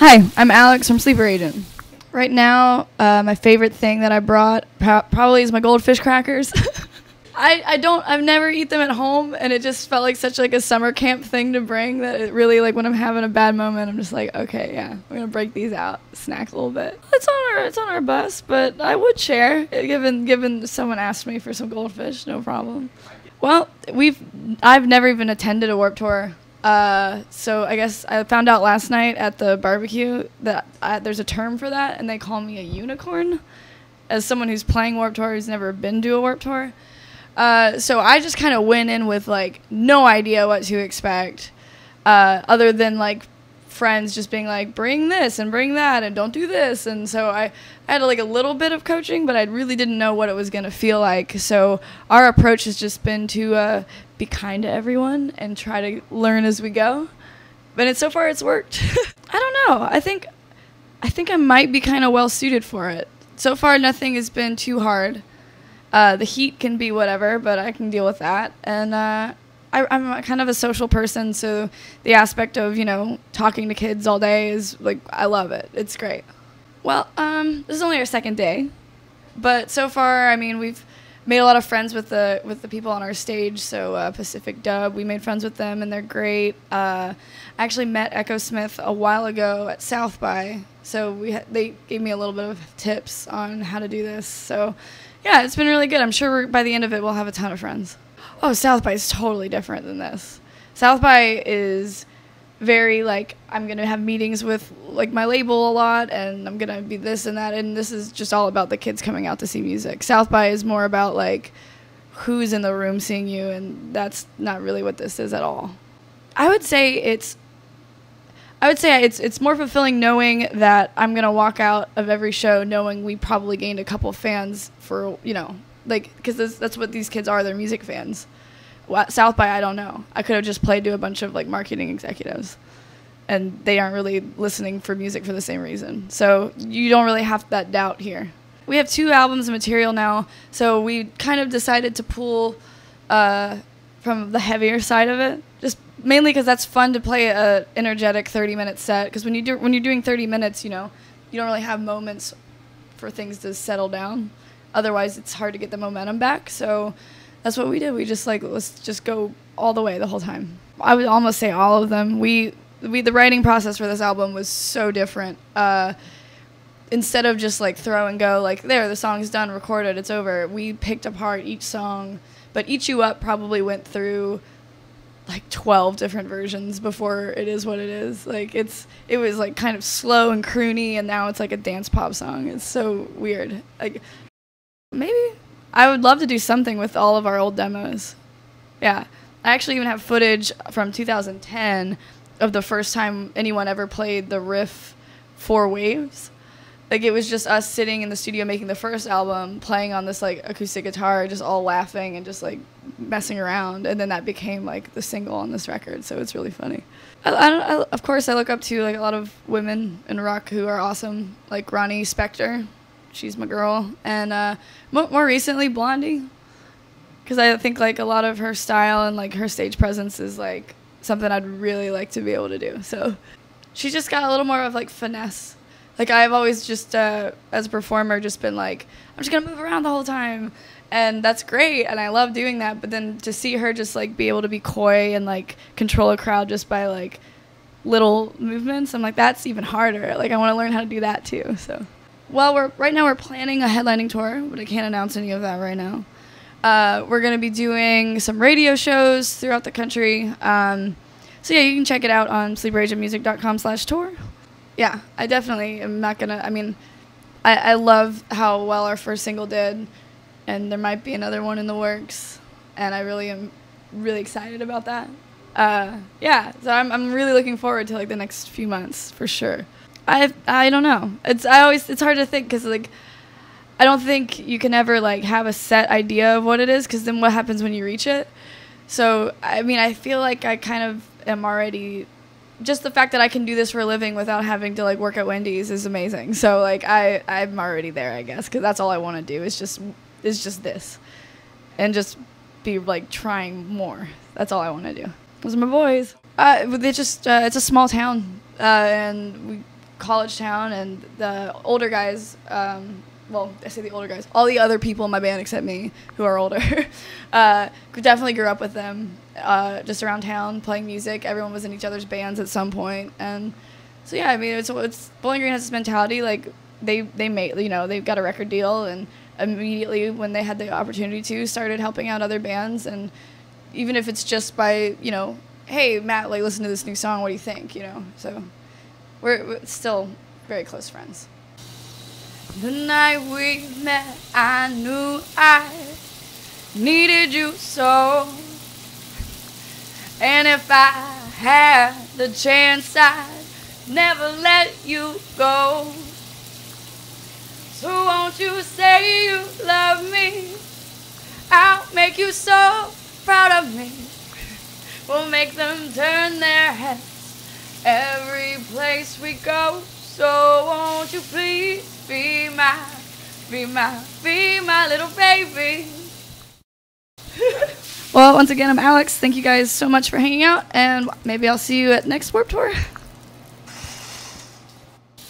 Hi, I'm Alex from Sleeper Agent. Right now, my favorite thing that I brought probably is my goldfish crackers. I've never eat them at home, and it just felt like such like a summer camp thing to bring that it really, like, when I'm having a bad moment, I'm just like, okay, yeah, we're gonna break these out, snack a little bit. It's on our bus, but I would share, given someone asked me for some goldfish, no problem. Well, I've never even attended a Warped Tour. So I guess I found out last night at the barbecue that there's a term for that, and they call me a unicorn, as someone who's playing Warped Tour who's never been to a Warped Tour. So I just kind of went in with, like, no idea what to expect, other than, like, friends just being like, bring this and bring that and don't do this. And so I had, like, a little bit of coaching, but I really didn't know what it was going to feel like. So our approach has just been to be kind to everyone and try to learn as we go. But so far it's worked. I don't know. I think I might be kind of well suited for it. So far nothing has been too hard. The heat can be whatever, but I can deal with that. And I'm kind of a social person, so the aspect of, you know, talking to kids all day is, like, I love it. It's great. Well, this is only our second day, but so far, I mean, we've made a lot of friends with the people on our stage. So Pacific Dub, we made friends with them, and they're great. I actually met Echo Smith a while ago at South by, so they gave me a little bit of tips on how to do this. So yeah, it's been really good. I'm sure by the end of it, we'll have a ton of friends. Oh, South by is totally different than this. South by is very, like, I'm going to have meetings with, like, my label a lot, and I'm going to be this and that, and this is just all about the kids coming out to see music. South by is more about, like, who's in the room seeing you, and that's not really what this is at all. I would say it's more fulfilling knowing that I'm going to walk out of every show knowing we probably gained a couple fans for, you know, like, because that's what these kids are. They're music fans. South by, I don't know. I could have just played to a bunch of, like, marketing executives, and they aren't really listening for music for the same reason. So you don't really have that doubt here. We have 2 albums of material now, so we kind of decided to pull from the heavier side of it, just mainly because that's fun to play a energetic 30-minute set. Because when you're doing 30 minutes, you know, you don't really have moments for things to settle down. Otherwise, it's hard to get the momentum back. So that's what we did. We just, like, let's just go all the way the whole time. I would almost say all of them. The writing process for this album was so different. Instead of just, like, throw and go, like, there, the song's done, recorded, it's over. We picked apart each song, but Eat You Up probably went through, like, 12 different versions before it is what it is. Like, it was, like, kind of slow and croony, and now it's like a dance pop song. It's so weird. Like, maybe I would love to do something with all of our old demos. Yeah, I actually even have footage from 2010 of the first time anyone ever played the riff 4 waves. Like, it was just us sitting in the studio making the first album, playing on this, like, acoustic guitar, just all laughing and just, like, messing around, and then that became, like, the single on this record. So it's really funny. Of course, I look up to, like, a lot of women in rock who are awesome, like Ronnie Spector. She's my girl. And more recently, Blondie, because I think, like, a lot of her style and, like, her stage presence is, like, something I'd really like to be able to do. So she's just got a little more of, like, finesse. Like, I've always just, as a performer, just been like, I'm just going to move around the whole time. And that's great, and I love doing that. But then to see her just, like, be able to be coy and, like, control a crowd just by, like, little movements, I'm like, that's even harder. Like, I want to learn how to do that, too. So, well, right now we're planning a headlining tour, but I can't announce any of that right now. We're going to be doing some radio shows throughout the country. So, yeah, you can check it out on sleeperagentmusic.com/tour. Yeah, I definitely am not going to, I mean, I love how well our first single did, and there might be another one in the works, and I really am really excited about that. Yeah, so I'm really looking forward to, like, the next few months, for sure. I don't know. It's hard to think, because, like, I don't think you can ever, like, have a set idea of what it is, because then what happens when you reach it? So, I mean, I feel like I kind of am already, just the fact that I can do this for a living without having to, like, work at Wendy's is amazing. So, like, I'm already there, I guess, because that's all I want to do is just this, and just be, like, trying more. That's all I want to do. Those are my boys. It's a small town, and we college town, and the older guys, well, I say the older guys, all the other people in my band except me who are older, definitely grew up with them, just around town playing music. Everyone was in each other's bands at some point, and so yeah, I mean, it's Bowling Green has this mentality, like they made, you know, they've got a record deal, and immediately when they had the opportunity to, started helping out other bands, and even if it's just by, you know, hey Matt, like listen to this new song, what do you think, you know? So we're still very close friends. The night we met, I knew I needed you so, and if I had the chance, I'd never let you go. So won't you say you love me? I'll make you so proud of me. We'll make them turn their heads every place we go. So won't you please be my little baby. Well, once again, I'm Alex. Thank you guys so much for hanging out, and maybe I'll see you at next Warped Tour.